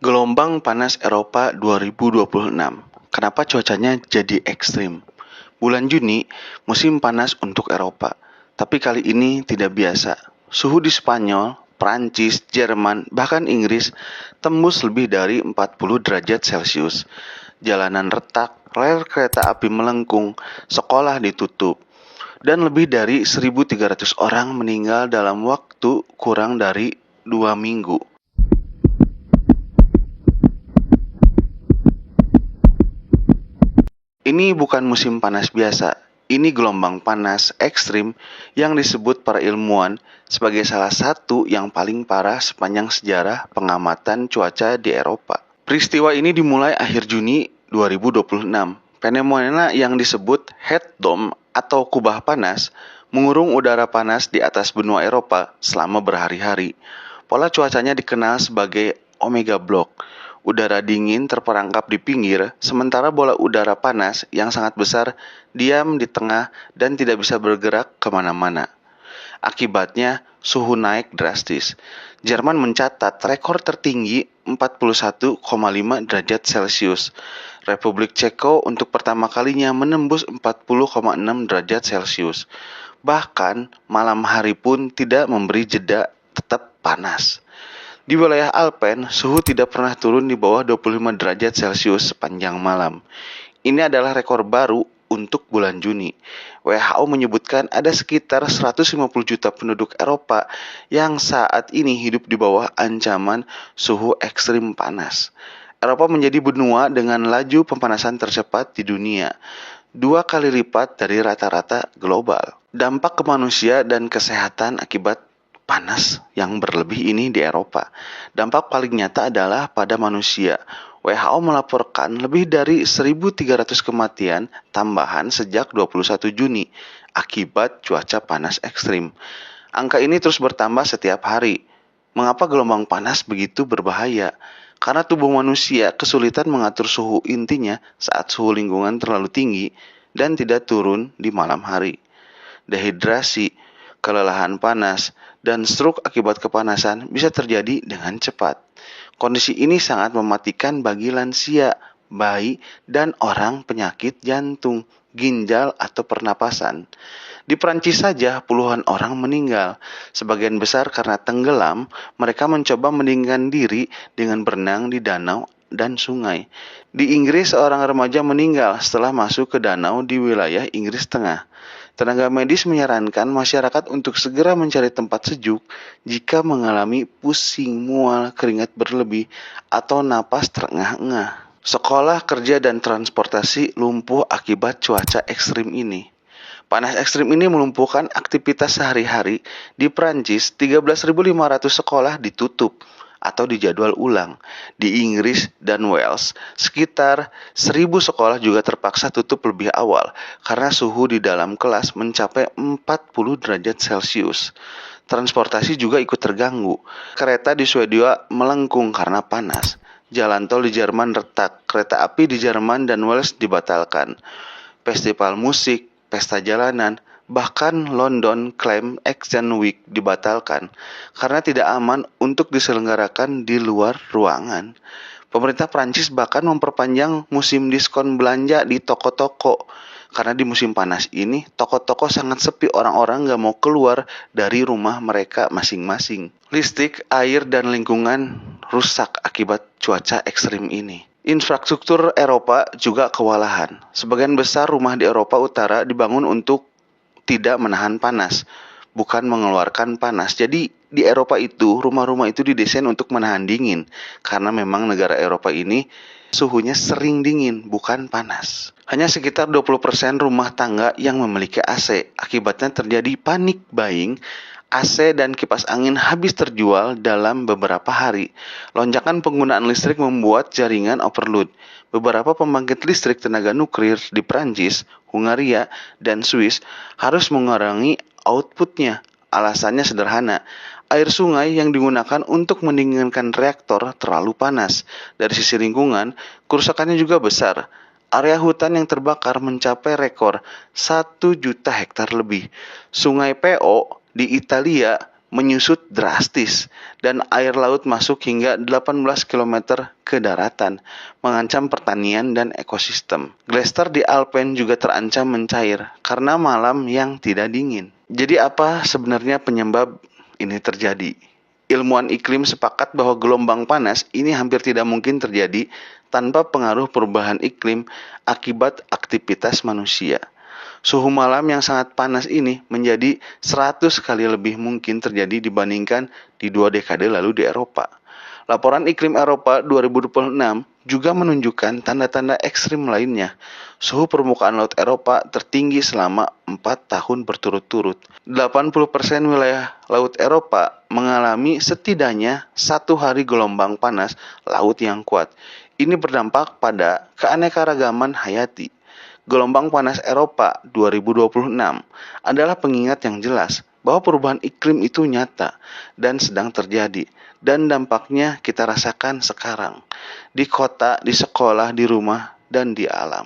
Gelombang panas Eropa 2026. Kenapa cuacanya jadi ekstrim? Bulan Juni, musim panas untuk Eropa. Tapi kali ini tidak biasa. Suhu di Spanyol, Prancis, Jerman, bahkan Inggris tembus lebih dari 40 derajat Celcius. Jalanan retak, rel kereta api melengkung, sekolah ditutup. Dan lebih dari 1.300 orang meninggal dalam waktu kurang dari 2 minggu. Ini bukan musim panas biasa. Ini gelombang panas ekstrim yang disebut para ilmuwan sebagai salah satu yang paling parah sepanjang sejarah pengamatan cuaca di Eropa. Peristiwa ini dimulai akhir Juni 2026. Fenomena yang disebut heat dome atau kubah panas mengurung udara panas di atas benua Eropa selama berhari-hari. Pola cuacanya dikenal sebagai Omega Block. Udara dingin terperangkap di pinggir, sementara bola udara panas yang sangat besar diam di tengah dan tidak bisa bergerak kemana-mana. Akibatnya, suhu naik drastis. Jerman mencatat rekor tertinggi 41,5 derajat Celcius. Republik Ceko untuk pertama kalinya menembus 40,6 derajat Celcius. Bahkan, malam hari pun tidak memberi jeda, tetap panas. Di wilayah Alpen, suhu tidak pernah turun di bawah 25 derajat Celcius sepanjang malam. Ini adalah rekor baru untuk bulan Juni. WHO menyebutkan ada sekitar 150 juta penduduk Eropa yang saat ini hidup di bawah ancaman suhu ekstrim panas. Eropa menjadi benua dengan laju pemanasan tercepat di dunia, 2 kali lipat dari rata-rata global. Dampak ke manusia dan kesehatan akibat panas yang berlebih ini di Eropa. Dampak paling nyata adalah pada manusia. WHO melaporkan lebih dari 1.300 kematian tambahan sejak 21 Juni akibat cuaca panas ekstrim. Angka ini terus bertambah setiap hari. Mengapa gelombang panas begitu berbahaya? Karena tubuh manusia kesulitan mengatur suhu intinya saat suhu lingkungan terlalu tinggi dan tidak turun di malam hari. Dehidrasi, kelelahan panas, dan stroke akibat kepanasan bisa terjadi dengan cepat. Kondisi ini sangat mematikan bagi lansia, bayi, dan orang penyakit jantung, ginjal, atau pernapasan. Di Prancis saja puluhan orang meninggal. Sebagian besar karena tenggelam, mereka mencoba meninggikan diri dengan berenang di danau dan sungai. Di Inggris, seorang remaja meninggal setelah masuk ke danau di wilayah Inggris Tengah. Tenaga medis menyarankan masyarakat untuk segera mencari tempat sejuk jika mengalami pusing, mual, keringat berlebih, atau napas terengah-engah. Sekolah, kerja, dan transportasi lumpuh akibat cuaca ekstrim ini. Panas ekstrim ini melumpuhkan aktivitas sehari-hari. Di Prancis, 13.500 sekolah ditutup atau dijadwal ulang. Di Inggris dan Wales, sekitar 1.000 sekolah juga terpaksa tutup lebih awal karena suhu di dalam kelas mencapai 40 derajat Celcius. Transportasi juga ikut terganggu. Kereta di Swedia melengkung karena panas. Jalan tol di Jerman retak. Kereta api di Jerman dan Wales dibatalkan. Festival musik, pesta jalanan, bahkan London Climate Action Week dibatalkan karena tidak aman untuk diselenggarakan di luar ruangan. Pemerintah Prancis bahkan memperpanjang musim diskon belanja di toko-toko. Karena di musim panas ini, toko-toko sangat sepi, orang-orang gak mau keluar dari rumah mereka masing-masing. Listrik, air, dan lingkungan rusak akibat cuaca ekstrim ini. Infrastruktur Eropa juga kewalahan. Sebagian besar rumah di Eropa Utara dibangun untuk tidak menahan panas, bukan mengeluarkan panas. Jadi di Eropa itu, rumah-rumah itu didesain untuk menahan dingin. Karena memang negara Eropa ini suhunya sering dingin, bukan panas. Hanya sekitar 20% rumah tangga yang memiliki AC. Akibatnya terjadi panic buying. AC dan kipas angin habis terjual dalam beberapa hari. Lonjakan penggunaan listrik membuat jaringan overload. Beberapa pembangkit listrik tenaga nuklir di Prancis, Hungaria, dan Swiss harus mengurangi outputnya. Alasannya sederhana. Air sungai yang digunakan untuk mendinginkan reaktor terlalu panas. Dari sisi lingkungan, kerusakannya juga besar. Area hutan yang terbakar mencapai rekor 1 juta hektar lebih. Sungai Po di Italia menyusut drastis dan air laut masuk hingga 18 km ke daratan, mengancam pertanian dan ekosistem. Glacier di Alpen juga terancam mencair karena malam yang tidak dingin. Jadi apa sebenarnya penyebab ini terjadi? Ilmuwan iklim sepakat bahwa gelombang panas ini hampir tidak mungkin terjadi tanpa pengaruh perubahan iklim akibat aktivitas manusia. Suhu malam yang sangat panas ini menjadi 100 kali lebih mungkin terjadi dibandingkan di 2 dekade lalu di Eropa. Laporan Iklim Eropa 2026 juga menunjukkan tanda-tanda ekstrim lainnya. Suhu permukaan laut Eropa tertinggi selama 4 tahun berturut-turut. 80% wilayah laut Eropa mengalami setidaknya 1 hari gelombang panas laut yang kuat. Ini berdampak pada keanekaragaman hayati. Gelombang panas Eropa 2026 adalah pengingat yang jelas bahwa perubahan iklim itu nyata dan sedang terjadi, dan dampaknya kita rasakan sekarang di kota, di sekolah, di rumah, dan di alam.